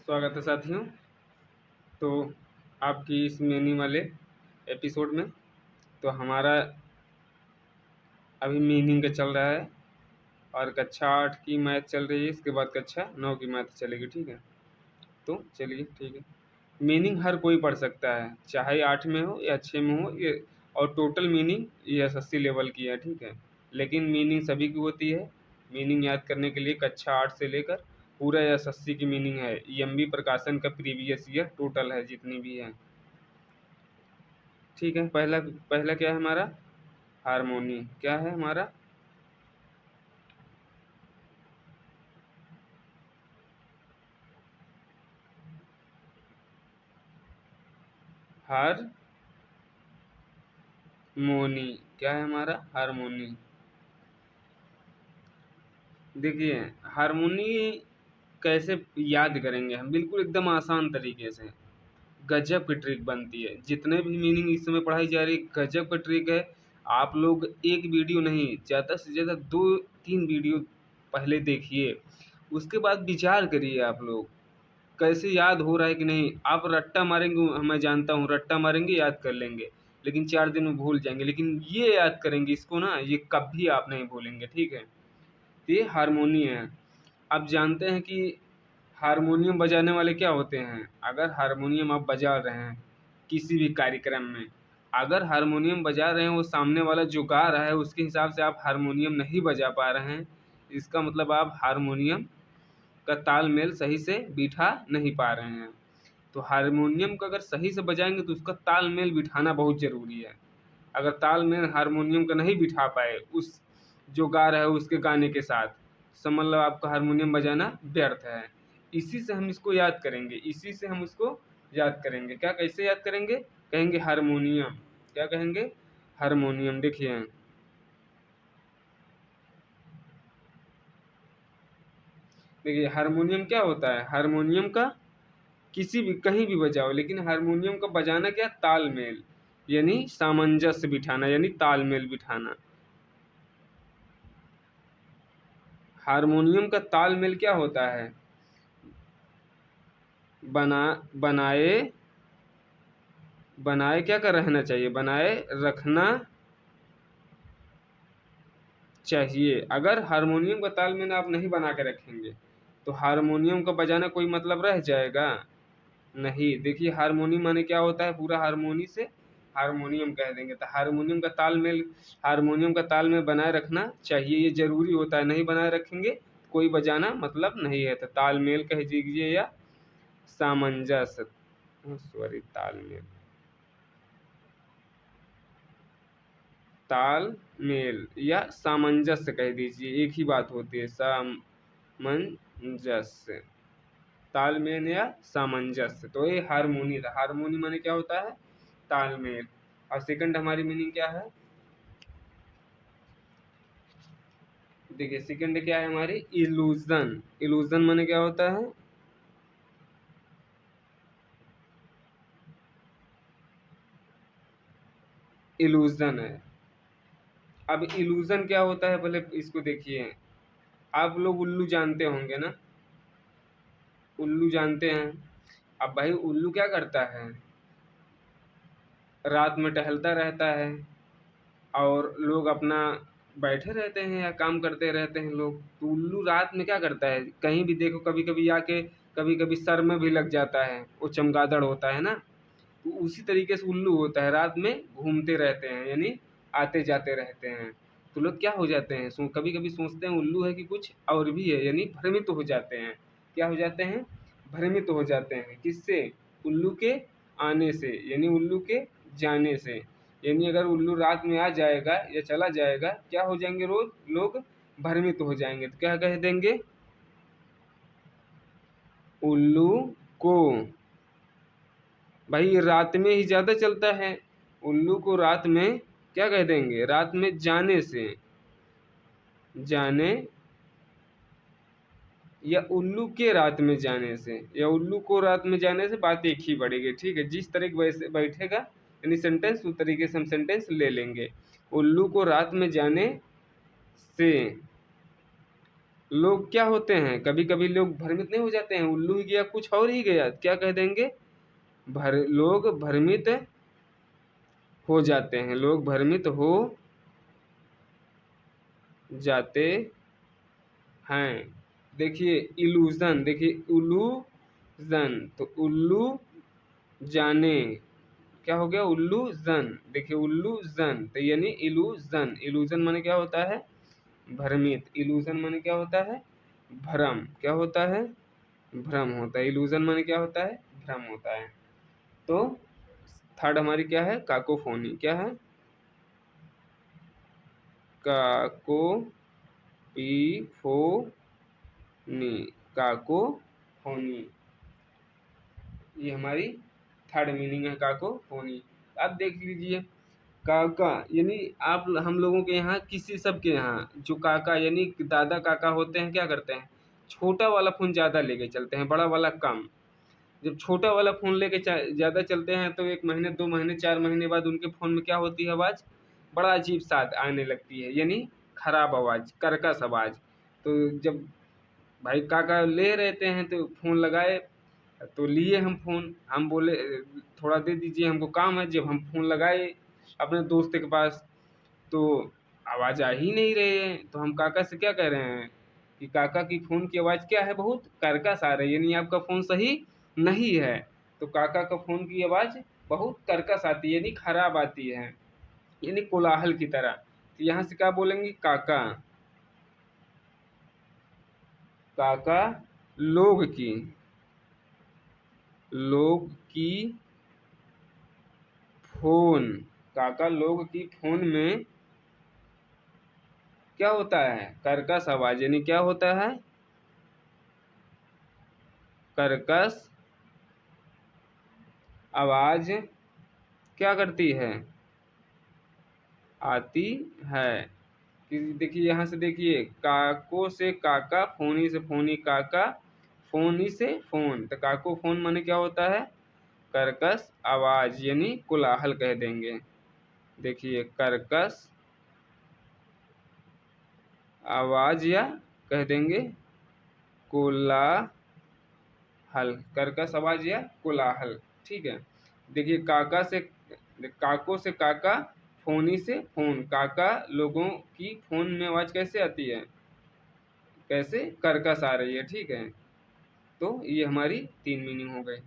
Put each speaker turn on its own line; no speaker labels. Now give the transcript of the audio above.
स्वागत है साथियों। तो आपकी इस मिनी वाले एपिसोड में तो हमारा अभी मीनिंग का चल रहा है और कक्षा 8 की मैथ चल रही है। इसके बाद कक्षा 9 की मैथ चलेगी। ठीक है, तो चलिए ठीक है। मीनिंग हर कोई पढ़ सकता है, चाहे 8 में हो या 6 में हो। ये और टोटल मीनिंग ये SSC लेवल की है। ठीक है, लेकिन मीनिंग सभी की होती है। मीनिंग याद करने के लिए कक्षा 8 से लेकर पूरा SSC की मीनिंग है। EMB प्रकाशन का प्रीवियस ईयर टोटल है जितनी भी है। ठीक है, पहला पहला क्या है हमारा? हारमोनी। क्या है हमारा? हारमोनी। क्या है हमारा? हारमोनी। देखिए, हारमोनी कैसे याद करेंगे हम? बिल्कुल एकदम आसान तरीके से। गजब की ट्रिक बनती है। जितने भी मीनिंग इस समय पढ़ाई जा रही है, गजब का ट्रिक है। आप लोग एक वीडियो नहीं, ज़्यादा से ज़्यादा 2-3 वीडियो पहले देखिए, उसके बाद विचार करिए आप लोग कैसे याद हो रहा है कि नहीं। आप रट्टा मारेंगे, मैं जानता हूँ, रट्टा मारेंगे याद कर लेंगे, लेकिन 4 दिन में भूल जाएंगे। लेकिन ये याद करेंगे इसको ना, ये कभी आप नहीं भूलेंगे। ठीक है, तो ये हारमोनी है। आप जानते हैं कि हारमोनियम बजाने वाले क्या होते हैं? अगर हारमोनियम आप बजा रहे हैं किसी भी कार्यक्रम में, अगर हारमोनियम बजा रहे हैं, वो सामने वाला जो गा रहा है उसके हिसाब से आप हारमोनियम नहीं बजा पा रहे हैं, इसका मतलब आप हारमोनियम का तालमेल सही से बिठा नहीं पा रहे हैं। तो हारमोनियम को अगर सही से बजाएंगे तो उसका तालमेल बिठाना बहुत ज़रूरी है। अगर तालमेल हारमोनियम का नहीं बिठा पाए उस जो गा रहा है उसके गाने के साथ, समझ लो आपका हारमोनियम बजाना व्यर्थ है। इसी से हम इसको याद करेंगे, इसी से हम इसको याद करेंगे। क्या, कैसे याद करेंगे? कहेंगे हारमोनियम। क्या कहेंगे? हारमोनियम। देखिए हारमोनियम क्या होता है? हारमोनियम का किसी भी कहीं भी बजाओ, लेकिन हारमोनियम का बजाना क्या? तालमेल, यानी सामंजस्य बिठाना, यानी तालमेल बिठाना। हारमोनियम का तालमेल क्या होता है? बना बनाए बनाए क्या कर रहना चाहिए? बनाए रखना चाहिए। अगर हारमोनियम का तालमेल आप नहीं बना के रखेंगे तो हारमोनियम का बजाना कोई मतलब रह जाएगा? नहीं। देखिए हारमोनी माने क्या होता है? पूरा हारमोनी से हारमोनियम कह देंगे तो हारमोनियम का तालमेल बनाए रखना चाहिए, ये जरूरी होता है। नहीं बनाए रखेंगे कोई बजाना मतलब नहीं है। तो तालमेल कह दीजिए या सामंजस्य, सॉरी, तालमेल या सामंजस्य कह दीजिए, एक ही बात होती है। सामंजस्य, तालमेल या सामंजस्य। तो ये हारमोनी था। हारमोनी माने क्या होता है? तालमेल। और सेकंड हमारी मीनिंग क्या है? देखिए सेकंड क्या है हमारी? इल्यूजन। इल्यूजन माने क्या होता है? इल्यूजन है। अब इल्यूजन क्या होता है पहले इसको देखिए। आप लोग उल्लू जानते होंगे ना? उल्लू जानते हैं। अब भाई उल्लू क्या करता है? रात में टहलता रहता है और लोग अपना बैठे रहते हैं या काम करते रहते हैं लोग। तो उल्लू रात में क्या करता है? कहीं भी देखो, कभी कभी आके कभी कभी सर में भी लग जाता है, वो चमगादड़ होता है ना। तो उसी तरीके से उल्लू होता है, रात में घूमते रहते हैं, यानी आते जाते रहते हैं। तो लोग क्या हो जाते हैं, कभी कभी सोचते हैं उल्लू है कि कुछ और भी है, यानी भ्रमित हो जाते हैं। क्या हो जाते हैं? भ्रमित हो जाते हैं। किससे? उल्लू के आने से, यानी उल्लू के जाने से। यानी अगर उल्लू रात में आ जाएगा या चला जाएगा, क्या हो जाएंगे? रोज लोग भ्रमित हो जाएंगे। तो क्या कह देंगे? उल्लू को, भाई रात में ही ज़्यादा चलता है। उल्लू को रात में क्या कह देंगे? रात में जाने से, जाने, या उल्लू के रात में जाने से, या उल्लू को रात में जाने से, बात एक ही पड़ेगी। ठीक है, जिस तरीके वैसे बैठेगा यानी सेंटेंस, उस तरीके से हम सेंटेंस ले लेंगे। उल्लू को रात में जाने से लोग क्या होते हैं, कभी कभी लोग भ्रमित नहीं हो जाते हैं, उल्लू ही गया कुछ और ही गया, क्या कह देंगे, लोग भ्रमित हो जाते हैं, लोग भ्रमित हो जाते हैं। देखिए इल्यूजन, देखिए उल्लूजन, तो उल्लू जाने, क्या हो गया, उल्लू जन, देखिए उल्लू जन, तो यानी इल्यूजन, इल्यूजन माने क्या होता है, भ्रमित, इल्यूजन माने क्या होता है, भ्रम, क्या होता है, भ्रम होता है, इल्यूजन माने क्या होता है, भ्रम होता है। तो थर्ड हमारी क्या है, काकोफोनी, क्या है, काको पी फो नी, काकोफोनी, ये हमारी थर्ड मीनिंग है काकोफोनी। अब देख लीजिए काका, यानी आप हम लोगों के यहाँ किसी सब के यहाँ जो काका यानी दादा काका होते हैं क्या करते हैं, छोटा वाला फ़ोन ज़्यादा लेके चलते हैं, बड़ा वाला कम। जब छोटा वाला फ़ोन लेके ज़्यादा चलते हैं तो 1 महीने 2 महीने 4 महीने बाद उनके फ़ोन में क्या होती है, आवाज़ बड़ा अजीब सा आने लगती है, यानी खराब आवाज़, कर्कश आवाज़। तो जब भाई काका ले रहते हैं तो फ़ोन लगाए, तो लिए हम फ़ोन, हम बोले थोड़ा दे दीजिए हमको काम है, जब हम फ़ोन लगाए अपने दोस्त के पास तो आवाज़ आ ही नहीं रही है, तो हम काका से क्या कह रहे हैं कि काका की फ़ोन की आवाज़ क्या है, बहुत कर्कश आ रही है, यानी आपका फ़ोन सही नहीं है। तो काका का फ़ोन की आवाज़ बहुत कर्कश आती है, यानी खराब आती है, यानी कोलाहल की तरह। तो यहाँ से क्या बोलेंगे, काका, काका लोग की फ़ोन, काका लोग की फ़ोन में क्या होता है, कर्कश आवाज़, यानी क्या होता है, कर्कश आवाज़ क्या करती है, आती है। कि देखिए यहाँ से देखिए काको से काका, फोनी से फोनी काका, फोनी से फोन, तो काको फोन माने क्या होता है, कर्कश आवाज़, यानी कोलाहल कह देंगे। देखिए कर्कश आवाज़ या कह देंगे कोलाहल, कर्कश आवाज़ या कोलाहल, ठीक है। देखिए काको से काका, फोनी से फोन, काका लोगों की फोन में आवाज़ कैसे आती है, कैसे कर्कश आ रही है, ठीक है। तो ये हमारी 3 मीनिंग हो गए।